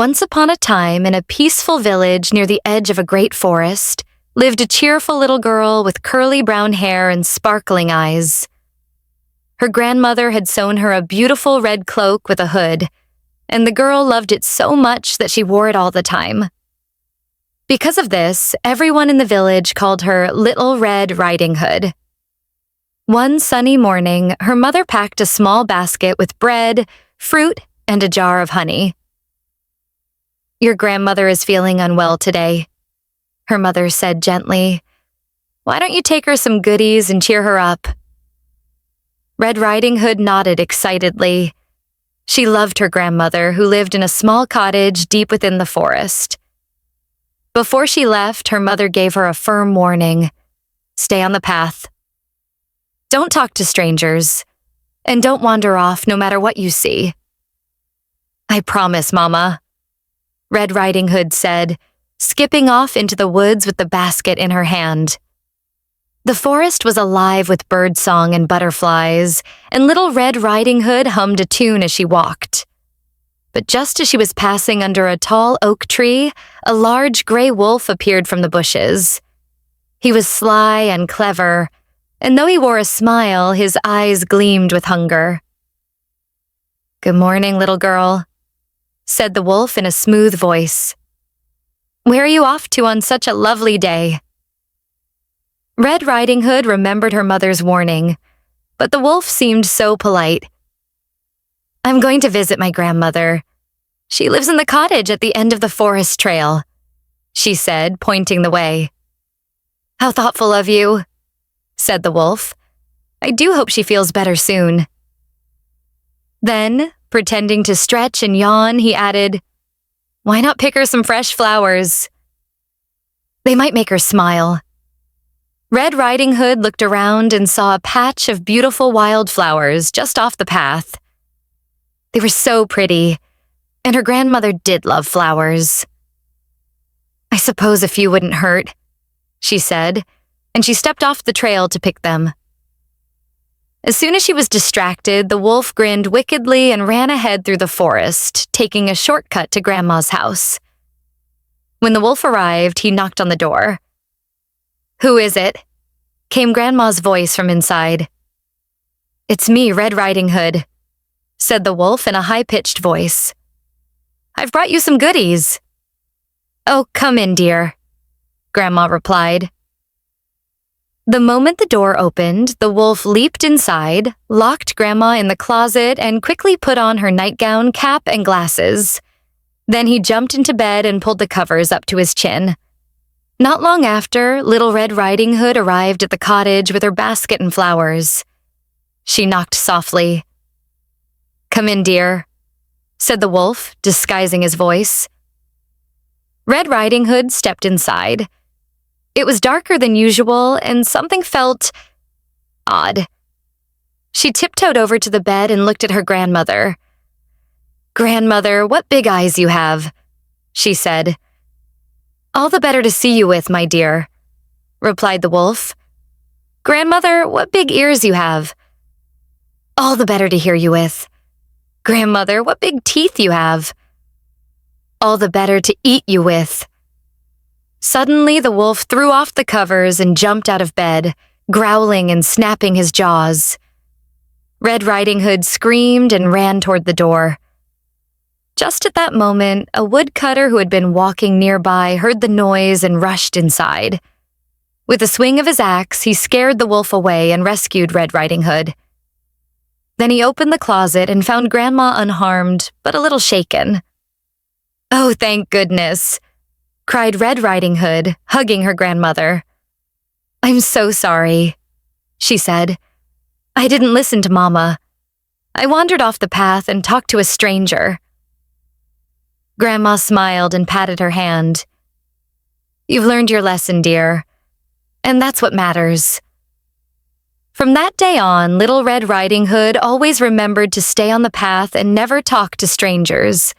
Once upon a time, in a peaceful village near the edge of a great forest, lived a cheerful little girl with curly brown hair and sparkling eyes. Her grandmother had sewn her a beautiful red cloak with a hood, and the girl loved it so much that she wore it all the time. Because of this, everyone in the village called her Little Red Riding Hood. One sunny morning, her mother packed a small basket with bread, fruit, and a jar of honey. "Your grandmother is feeling unwell today," her mother said gently. "Why don't you take her some goodies and cheer her up?" Red Riding Hood nodded excitedly. She loved her grandmother, who lived in a small cottage deep within the forest. Before she left, her mother gave her a firm warning. Stay on the path. Don't talk to strangers, and don't wander off no matter what you see. "I promise, Mama," Red Riding Hood said, skipping off into the woods with the basket in her hand. The forest was alive with birdsong and butterflies, and Little Red Riding Hood hummed a tune as she walked. But just as she was passing under a tall oak tree, a large gray wolf appeared from the bushes. He was sly and clever, and though he wore a smile, his eyes gleamed with hunger. "Good morning, little girl," said the wolf in a smooth voice. "Where are you off to on such a lovely day?" Red Riding Hood remembered her mother's warning, but the wolf seemed so polite. "I'm going to visit my grandmother. She lives in the cottage at the end of the forest trail," she said, pointing the way. "How thoughtful of you," said the wolf. "I do hope she feels better soon." Then, pretending to stretch and yawn, he added, "Why not pick her some fresh flowers? They might make her smile." Red Riding Hood looked around and saw a patch of beautiful wildflowers just off the path. They were so pretty, and her grandmother did love flowers. "I suppose a few wouldn't hurt," she said, and she stepped off the trail to pick them. As soon as she was distracted, the wolf grinned wickedly and ran ahead through the forest, taking a shortcut to Grandma's house. When the wolf arrived, he knocked on the door. "Who is it?" came Grandma's voice from inside. "It's me, Red Riding Hood," said the wolf in a high-pitched voice. "I've brought you some goodies." "Oh, come in, dear," Grandma replied. The moment the door opened, the wolf leaped inside, locked Grandma in the closet, and quickly put on her nightgown, cap, and glasses. Then he jumped into bed and pulled the covers up to his chin. Not long after, Little Red Riding Hood arrived at the cottage with her basket and flowers. She knocked softly. "Come in, dear," said the wolf, disguising his voice. Red Riding Hood stepped inside. It was darker than usual, and something felt odd. She tiptoed over to the bed and looked at her grandmother. "Grandmother, what big eyes you have," she said. "All the better to see you with, my dear," replied the wolf. "Grandmother, what big ears you have." "All the better to hear you with." "Grandmother, what big teeth you have." "All the better to eat you with." Suddenly, the wolf threw off the covers and jumped out of bed, growling and snapping his jaws. Red Riding Hood screamed and ran toward the door. Just at that moment, a woodcutter who had been walking nearby heard the noise and rushed inside. With a swing of his axe, he scared the wolf away and rescued Red Riding Hood. Then he opened the closet and found Grandma unharmed, but a little shaken. "Oh, thank goodness," cried Red Riding Hood, hugging her grandmother. "I'm so sorry," she said. "I didn't listen to Mama. I wandered off the path and talked to a stranger." Grandma smiled and patted her hand. "You've learned your lesson, dear, and that's what matters." From that day on, Little Red Riding Hood always remembered to stay on the path and never talk to strangers.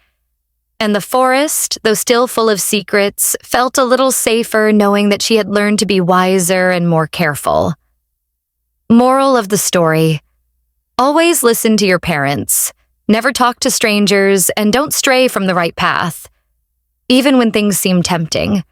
And the forest, though still full of secrets, felt a little safer knowing that she had learned to be wiser and more careful. Moral of the story: always listen to your parents, never talk to strangers, and don't stray from the right path. even when things seem tempting.